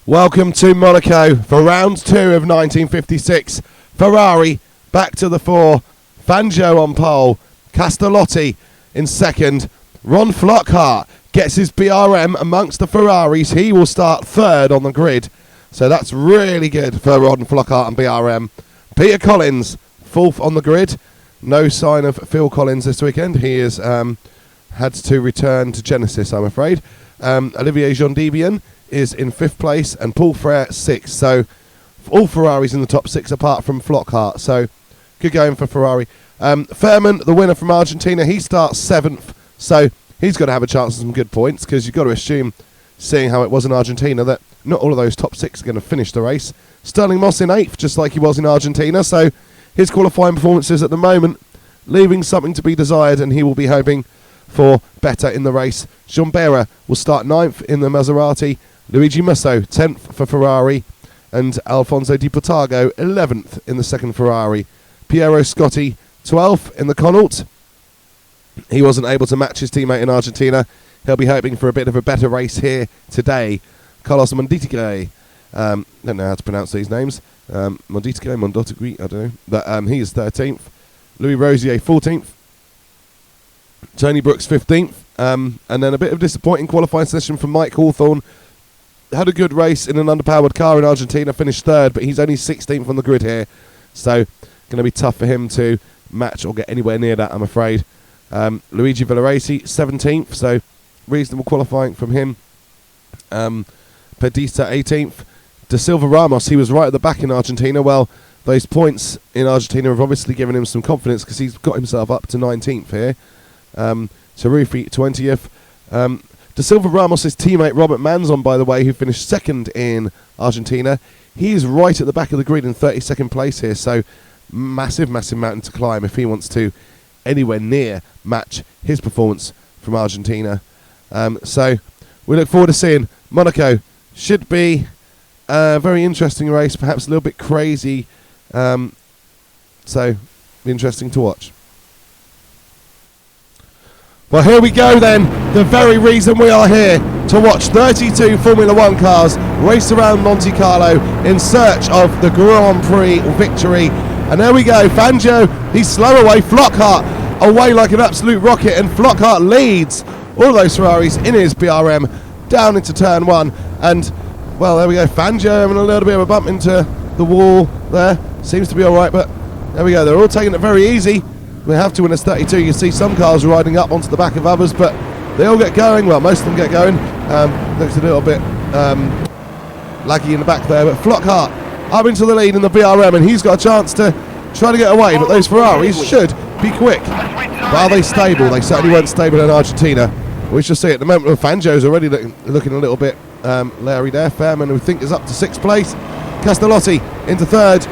Welcome to Monaco for round 2 of 1956. Ferrari back to the fore. Fangio on pole. Castellotti in second. Ronflockhart gets his BRM amongst the Ferraris. He will start third on the grid. So that's really good for Ronflockhart and BRM. Petercollins fourth on the grid. No sign of Phil Collins this weekend. He has had to return to Genesis, I'm afraid. Olivier Jean-behra is in 5th place and Paul Frere 6th. So all Ferraris in the top 6 apart from Flockhart. So good going for Ferrari. Fairman, the winner from Argentina, he starts 7th. So he's got to have a chance of some good points, because you've got to assume, seeing how it was in Argentina, that not all of those top 6 are going to finish the race. Stirlingmoss in 8th, just like he was in Argentina. So his qualifying performances at the moment leaving something to be desired, and he will be hoping for better in the race. Jeanbehra will start 9th in the Maserati. Luigi Musso 10th for Ferrari, and Alfonso Di Portago 11th in the second Ferrari. Piero Scotti 12th in the Connaught. He wasn't able to match his teammate in Argentina. He'll be hoping for a bit of a better race here today. Carlos Monditigre, don't know how to pronounce these names. Monditigre, I don't know. But he is 13th. Louis Rosier 14th. Tony Brooks 15th. And then a bit of disappointing qualifying session from Mike Hawthorn. Had a good race in an underpowered car in Argentina, finished 3rd, but he's only 16th on the grid here. So going to be tough for him to match or get anywhere near that, I'm afraid. Luigi Villaresi 17th, so reasonable qualifying from him. Pedista 18th. Dasilvaramos, he was right at the back in Argentina. Well, those points in Argentina have obviously given him some confidence, because he's got himself up to 19th here. Tarufi 20th. Dasilvaramos' teammate Robert Manzon, by the way, who finished 2nd in Argentina, he is right at the back of the grid in 32nd place here. So massive mountain to climb if he wants to anywhere near match his performance from Argentina. So we look forward to seeing Monaco. Should be a very interesting race, perhaps a little bit crazy. So interesting to watch. Well, here we go then, the very reason we are here, to watch 32 Formula 1 cars race around Monte Carlo in search of the Grand Prix victory. And there we go, Fangio, he's slow away, Flockhart away like an absolute rocket, and Flockhart leads all those Ferraris in his BRM down into turn 1. And, well, there we go, Fangio having a little bit of a bump into the wall there. Seems to be all right, but there we go, they're all taking it very easy. We have to win as 32. You see some cars riding up onto the back of others, but they all get going. Well, most of them get going. Looks a little bit laggy in the back there, but Flockhart up into the lead in the BRM, and he's got a chance to try to get away, but those Ferraris should be quick. But are they stable? They certainly weren't stable in Argentina. We shall see. At the moment, Fangio's already looking a little bit leery there. Fairman, we think, is up to 6th place. Castellotti into 3rd,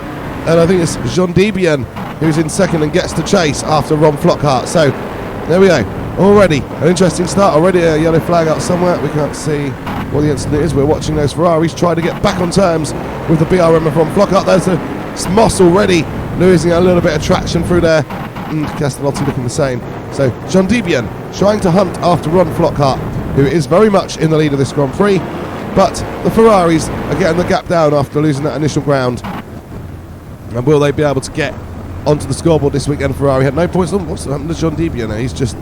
and I think it's Jean-behra who's in 2nd and gets to chase after Ronflockhart. So there we go. Already an interesting start. Already a yellow flag out somewhere. We can't see what the incident is. We're watching those Ferraris try to get back on terms with the BRM of Ronflockhart. There's a Moss already losing a little bit of traction through there. Castellotti looking the same. So Jean-behra trying to hunt after Ronflockhart, who is very much in the lead of this Grand Prix. But the Ferraris are getting the gap down after losing that initial ground. And will they be able to get onto the scoreboard this weekend? Ferrari had no points. What's happened to Jean-behra now? He's just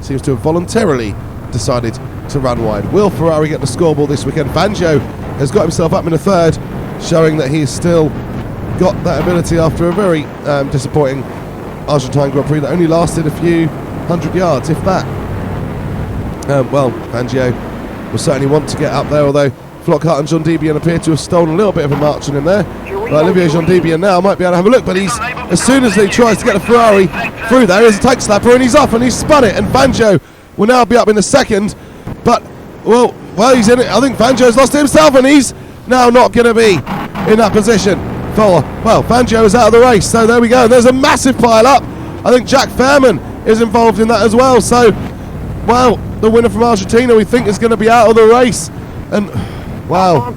seems to have voluntarily decided to run wide. Will Ferrari get the scoreboard this weekend? Fangio has got himself up in a 3rd, showing that he's still got that ability after a very disappointing Argentine Grand Prix that only lasted a few hundred yards, if that. Well, Fangio will certainly want to get up there, although Flockhart and Jean-behra appear to have stolen a little bit of a march in him there. Well, Olivier Jean-behra now might be able to have a look, but he's, as soon as he tries to get a Ferrari through there, there's a take slapper and he's off and he's spun it, and Fangio will now be up in the 2nd. But, well, he's in it. I think Fangio's lost himself, and he's now not going to be in that position for, well, Fangio is out of the race. So there we go. There's a massive pile up. I think jackfairman is involved in that as well. So, well, the winner from Argentina we think is going to be out of the race. And, wow,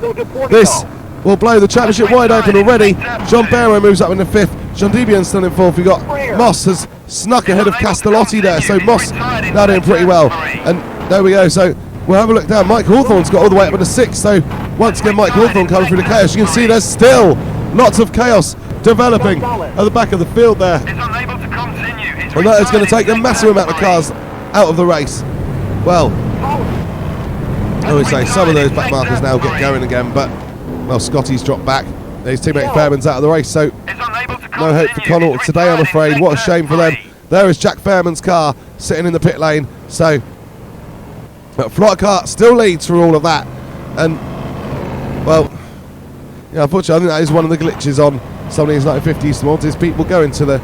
this will blow the championship wide open already. Jeanbehra moves up in the 5th. Jean-behra still in 4th. We've got Moss has snuck ahead of Castellotti there. So Moss now doing pretty well. And there we go. So we'll have a look down. Mike Hawthorn's got all the way up in the 6th. So once again Mike Hawthorn coming through the chaos. You can see there's still lots of chaos developing at the back of the field there. And that is going to take a massive amount of cars out of the race. Well, I would say some of those back markers now get going again, but, well, Scotty's dropped back. His teammate Fairman's out of the race, so no hope for Connaught today, I'm afraid. What a shame for them. There is Jack Fairman's car sitting in the pit lane. So, but Flockhart still leads through all of that. And, well, yeah, unfortunately, I think that is one of the glitches on some of these 1950s mods, is people go into the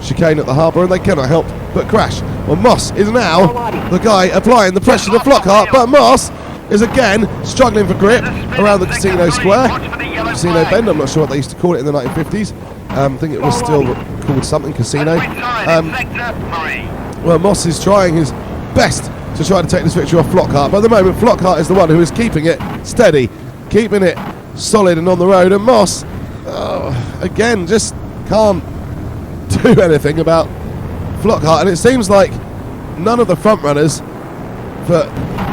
chicane at the harbour and they cannot help but crash. Well, Moss is now the guy applying the pressure to Flockhart, but Moss is again struggling for grip around the casino square. Casino bend, I'm not sure what they used to call it in the 1950s. I think it was still called something, casino. Well, Moss is trying his best to try to take this victory off Flockhart, but at the moment Flockhart is the one who is keeping it steady, keeping it solid and on the road, and Moss, again, just can't do anything about Flockhart. And it seems like none of the front runners for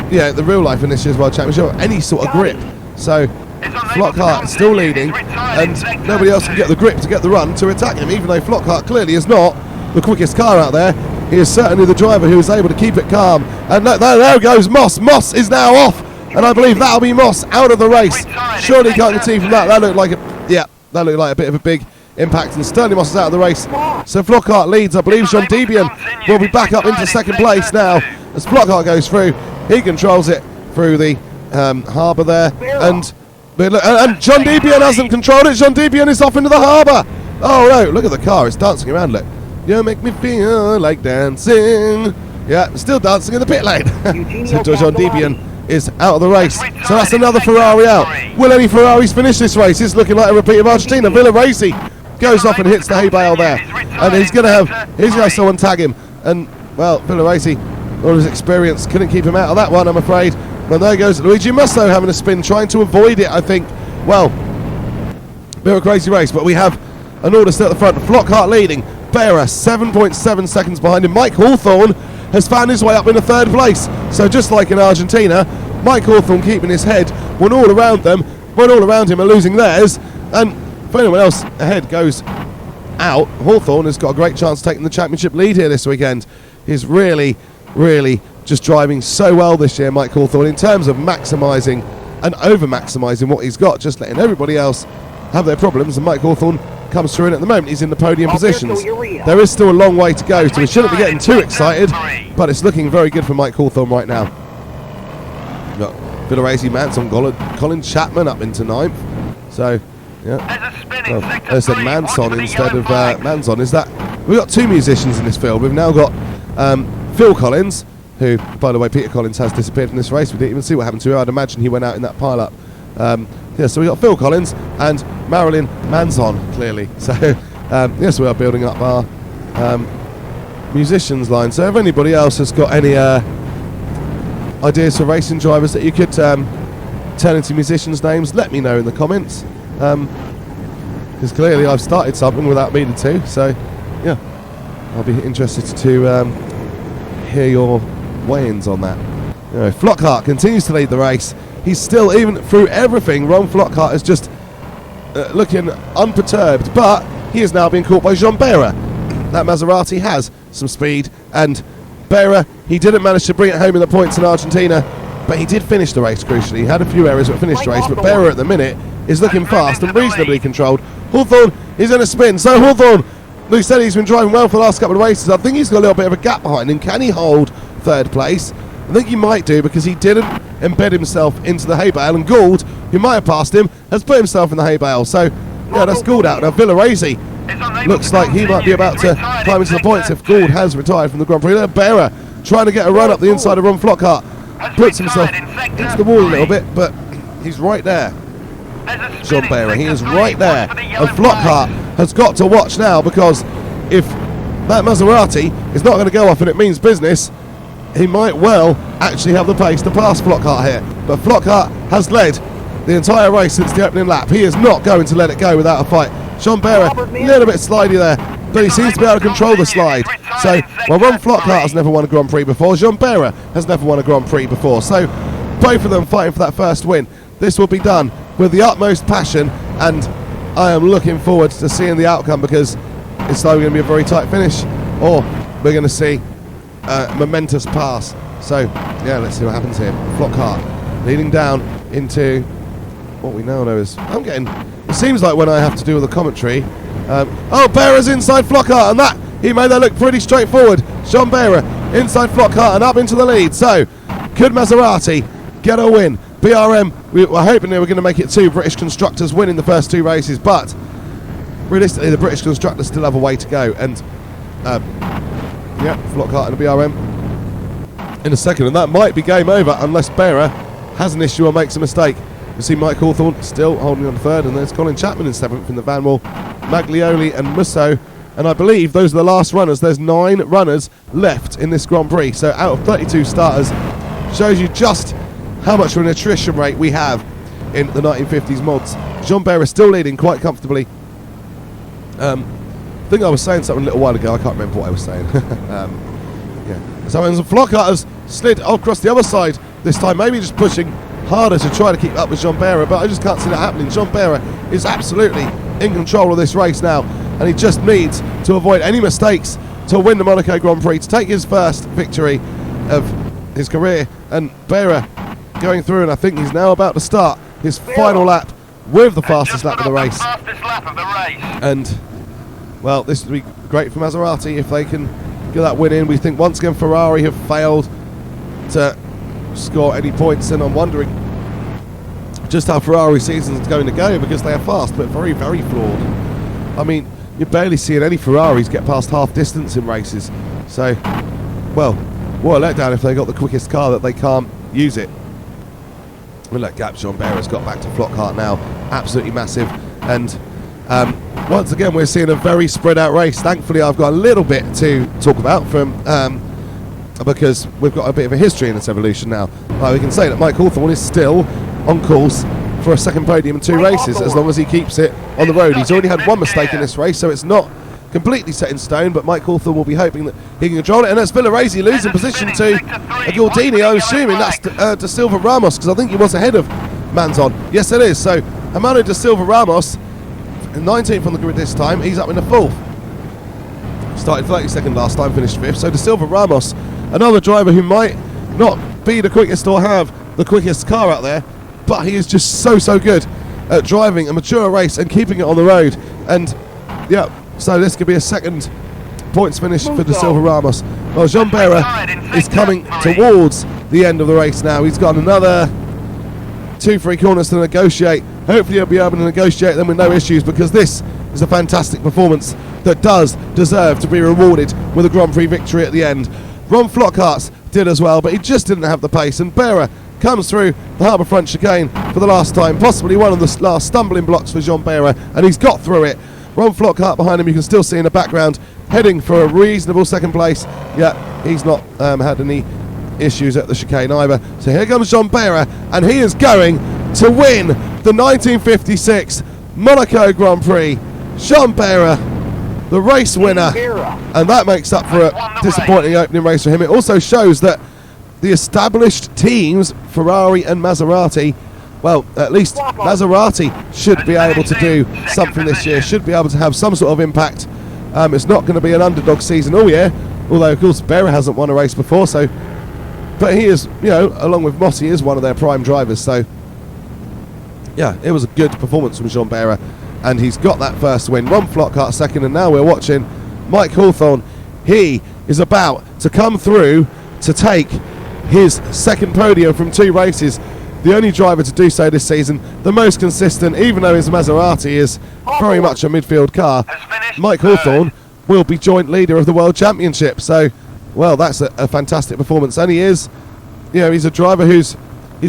the real life in this year's World Championship have any sort of grip. So Flockhart is still leading, and nobody else can get the grip to get the run to attack him, even though Flockhart clearly is not the quickest car out there. He is certainly the driver who is able to keep it calm. And there goes Moss. Moss is now off, and I believe that'll be Moss out of the race. Surely can't concede from that. That looked like a bit of a big impact, and Sterling Moss is out of the race. So Flockhart leads. I believe Jean Debian will be back up into second place now as Flockhart goes through. He controls it through the harbour there, and Jean Debian hasn't controlled it. Jean Debian is off into the harbour. Oh no, look at the car, it's dancing around. Look, you make me feel like dancing. Yeah, still dancing in the pit lane. So Jean Debian is out of the race. So that's another Ferrari out. Will any Ferraris finish this race? It's looking like a repeat of Argentina. Villaresi goes off and hits the hay bale there, and he's going to have someone tag him. And well, Villaresi, all his experience, couldn't keep him out of that one, I'm afraid. But there goes Luigi Musso having a spin, trying to avoid it, I think. Well, bit of a crazy race, but we have an order still at the front. Flockhart leading, Behra 7.7 seconds behind him. Mike Hawthorn has found his way up in the third place. So just like in Argentina, Mike Hawthorn keeping his head when all around him are losing theirs. And if anyone else ahead goes out, Hawthorn has got a great chance of taking the championship lead here this weekend. He's really, really just driving so well this year, Mike Hawthorn, in terms of maximising and over-maximising what he's got, just letting everybody else have their problems, and Mike Hawthorn comes through, and at the moment he's in the podium positions. There is still a long way to go, so we shouldn't be getting too excited, but it's looking very good for Mike Hawthorn right now. We've got Villaresi, Manson, Colin Chapman up into 9th. So, yeah. Well, I said Manson instead of Manson. Is that we've got two musicians in this field. We've now got Phil Collins, who, by the way, Peter Collins has disappeared in this race. We didn't even see what happened to him. I'd imagine he went out in that pile-up. So we've got Phil Collins and Marilyn Manson, clearly. So, yes, we are building up our musicians line. So if anybody else has got any ideas for racing drivers that you could turn into musicians' names, let me know in the comments. Because clearly I've started something without meaning to. So, yeah, I'll be interested to hear your weigh-ins on that. Anyway, Flockhart continues to lead the race. He's still, even through everything, Ron Flockhart is just looking unperturbed, but he is now being caught by jeanbehra. That Maserati has some speed, and Behra, he didn't manage to bring it home in the points in Argentina, but he did finish the race crucially. He had a few errors but finished the race, but Behra at the minute is looking fast and reasonably controlled. Hawthorn is in a spin, so Hawthorn, Luke said he's been driving well for the last couple of races. I think he's got a little bit of a gap behind him. Can he hold third place? I think he might do, because he didn't embed himself into the hay bale, and Gould, who might have passed him, has put himself in the hay bale. So, yeah, that's Gould out. Now, Villaresi looks like he might be about to climb into the points if Gould has retired from the Grand Prix. There, Behra trying to get a run up the inside of Ron Flockhart. Puts himself into the wall a little bit, but he's right there. jeanbehra, he is right there. And Flockhart has got to watch now, because if that Maserati is not going to go off and it means business, he might well actually have the pace to pass Flockhart here. But Flockhart has led the entire race since the opening lap. He is not going to let it go without a fight. jeanbehra, a little bit slidey there, but he seems to be able to control the slide. So, well, Ron Flockhart has never won a Grand Prix before. jeanbehra has never won a Grand Prix before. So, both of them fighting for that first win. This will be done with the utmost passion, and I am looking forward to seeing the outcome, because it's either going to be a very tight finish or we're going to see a momentous pass. So yeah, let's see what happens here. Flockhart leading down into what we now know is, it seems like when I have to do with the commentary, Behra's inside Flockhart, and that, he made that look pretty straightforward. Jeanbehra inside Flockhart and up into the lead. So could Maserati get a win? BRM, we were hoping they were going to make it 2 British constructors winning the first 2 races, but realistically the British constructors still have a way to go, and Flockhart and the BRM in a second, and that might be game over unless Behra has an issue or makes a mistake. You see Mike Hawthorn still holding on 3rd, and there's Colin Chapman in 7th in the Vanwall, Maglioli and Musso, and I believe those are the last runners. There's 9 runners left in this Grand Prix, so out of 32 starters, shows you just how much of an attrition rate we have in the 1950s mods. Jeanbehra still leading quite comfortably. I think I was saying something a little while ago, I can't remember what I was saying. So Flockhart has slid across the other side this time, maybe just pushing harder to try to keep up with Jeanbehra, but I just can't see that happening. Jeanbehra is absolutely in control of this race now, and he just needs to avoid any mistakes to win the Monaco Grand Prix, to take his first victory of his career. And Behra going through, and I think he's now about to start his final lap with the fastest lap of the race. And well, this would be great for Maserati if they can get that win in. We think once again Ferrari have failed to score any points, and I'm wondering just how Ferrari season is going to go, because they are fast but very, very flawed. I mean, you're barely seeing any Ferraris get past half distance in races. So, well, what a letdown if they got the quickest car that they can't use it. Well, that gap Jeanbehra's got back to Flockhart now, absolutely massive. And once again we're seeing a very spread out race. Thankfully I've got a little bit to talk about from because we've got a bit of a history in this evolution now. We can say that Mike Hawthorn is still on course for a second podium in 2 races, as long as he keeps it on the road. He's already had 1 mistake in this race, so it's not completely set in stone, but Mike Hawthorn will be hoping that he can control it. And that's Villaresi losing position to Gordini. I'm assuming that's Silva-Ramos, because I think he was ahead of Manzon. Yes, it is. So Hermanodasilvaramos, 19th on the grid this time. He's up in the 4th. Started 32nd last time, finished 5th. So Silva-Ramos, another driver who might not be the quickest or have the quickest car out there, but he is just so good at driving a mature race and keeping it on the road. And yeah, so this could be a second points finish for Silva-Ramos. Well, Jeanbehra is coming towards the end of the race now. He's got another 2-3 corners to negotiate. Hopefully he'll be able to negotiate them with no issues, because this is a fantastic performance that does deserve to be rewarded with a Grand Prix victory at the end. Ronflockhart did as well, but he just didn't have the pace, and Behra comes through the harbour front chicane for the last time, possibly one of the last stumbling blocks for Jeanbehra, and he's got through it. Ronflockhart behind him, you can still see in the background, heading for a reasonable second place. Yeah, he's not had any issues at the chicane either. So here comes Jeanbehra, and he is going to win the 1956 Monaco Grand Prix. Jeanbehra, the race winner, and that makes up for a disappointing opening race for him. It also shows that the established teams, Ferrari and Maserati, well, at least Maserati should be able to do something this year, should be able to have some sort of impact. It's not going to be an underdog season all year, although of course Behra hasn't won a race before, so, but he is, you know, along with Moss, he is one of their prime drivers. So yeah, it was a good performance from Jeanbehra, and he's got that first win. Ronflockhart second, and now we're watching Mike Hawthorn. He is about to come through to take his second podium from 2 races. The only driver to do so this season, the most consistent, even though his Maserati is very much a midfield car. Mike Hawthorn will be joint leader of the World Championship. So, well, that's a fantastic performance. And he is, you know, he's a driver he's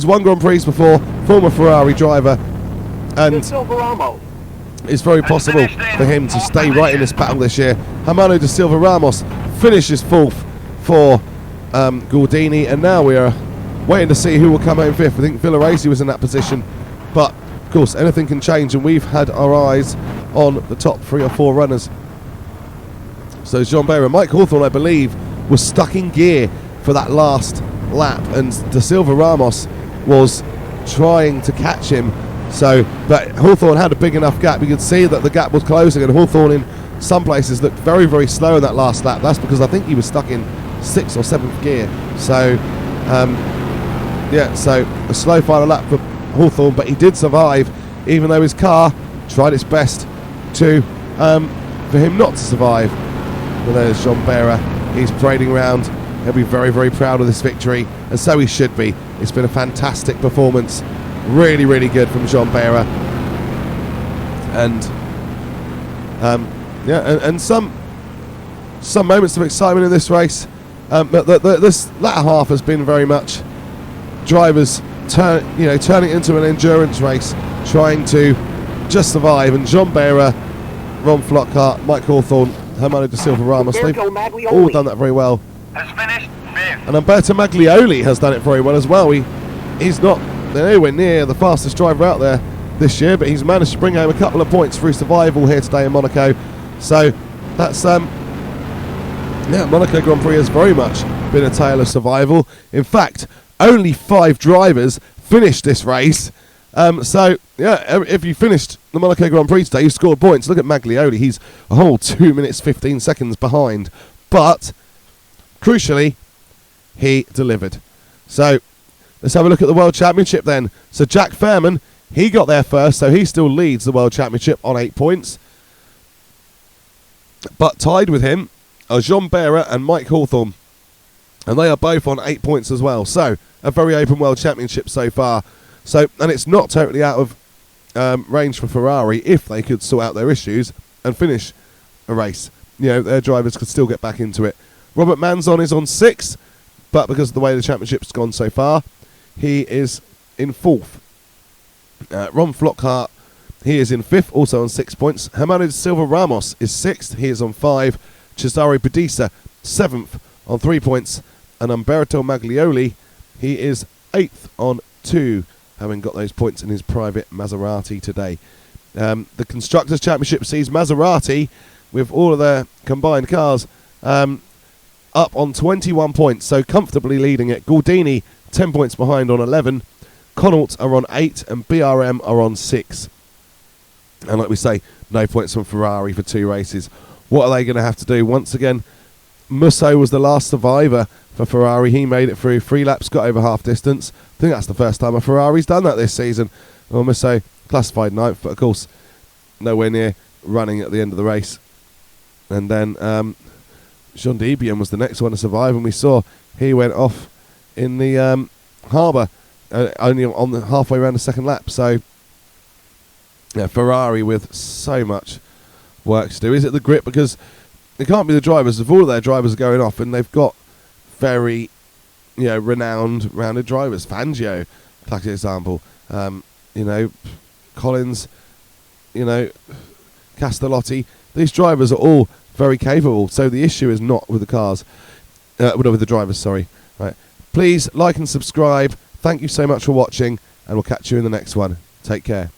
won Grand Prix before, former Ferrari driver, and it's very possible for him to stay right in this battle this year. Hermanodasilvaramos finishes 4th for Gordini, and now we are waiting to see who will come home 5th. I think Villaresi was in that position, but of course anything can change, and we've had our eyes on the top 3 or 4 runners. So Jeanbehra, Mike Hawthorn I believe was stuck in gear for that last lap, and Silva-Ramos was trying to catch him. So, but Hawthorn had a big enough gap. You could see that the gap was closing, and Hawthorn in some places looked very, very slow in that last lap. That's because I think he was stuck in 6th or 7th gear. So, yeah, so a slow final lap for Hawthorn, but he did survive, even though his car tried its best to for him not to survive. But there's jeanbehra. He's parading around. He'll be very, very proud of this victory, and so he should be. It's been a fantastic performance. Really, really good from jeanbehra. And yeah, and some moments of excitement in this race. But this latter half has been very much drivers turning it into an endurance race, trying to just survive. And jeanbehra, Ronflockhart, Mikehawthorn, hermanodasilvaramos, they've all done that very well. Has finished fifth. And umbertomaglioli has done it very well as well. He's not anywhere near the fastest driver out there this year, but he's managed to bring home a couple of points through survival here today in Monaco. So that's yeah, Monaco Grand Prix has very much been a tale of survival. In fact, only 5 drivers finished this race. So yeah, if you finished the Monaco Grand Prix today, you scored points. Look at Maglioli; he's a whole 2 minutes 15 seconds behind, but crucially, he delivered. So let's have a look at the World Championship then. So jackfairman, he got there first, so he still leads the World Championship on 8 points. But tied with him are jeanbehra and Mikehawthorn, and they are both on 8 points as well. So a very open World Championship so far. So, and it's not totally out of range for Ferrari if they could sort out their issues and finish a race. You know, their drivers could still get back into it. Robert Manzon is on 6, but because of the way the championship's gone so far, he is in 4th. Ronflockhart, he is in 5th, also on 6 points. Hermanodasilvaramos is 6th, he is on 5. Cesare Pedisa, 7th, on 3 points. And umbertomaglioli, he is 8th on 2, having got those points in his private Maserati today. The Constructors' Championship sees Maserati, with all of their combined cars, up on 21 points, so comfortably leading it. Gordini, 10 points behind on 11. Connaught are on 8, and BRM are on 6. And like we say, no points from Ferrari for 2 races. What are they going to have to do? Once again, Musso was the last survivor for Ferrari. He made it through 3 laps, got over half distance. I think that's the first time a Ferrari's done that this season. Well, Musso classified 9th, but of course, nowhere near running at the end of the race. And then Jean Debian was the next one to survive, and we saw he went off in the harbour only on the halfway around the second lap. So yeah, Ferrari with so much work to do. Is it the grip? Because it can't be the drivers. If all of their drivers are going off, and they've got very renowned rounded drivers. Fangio, classic example. Collins, Castellotti. These drivers are all very capable. So the issue is not with the cars, with the drivers. Sorry. Right. Please like and subscribe. Thank you so much for watching, and we'll catch you in the next one. Take care.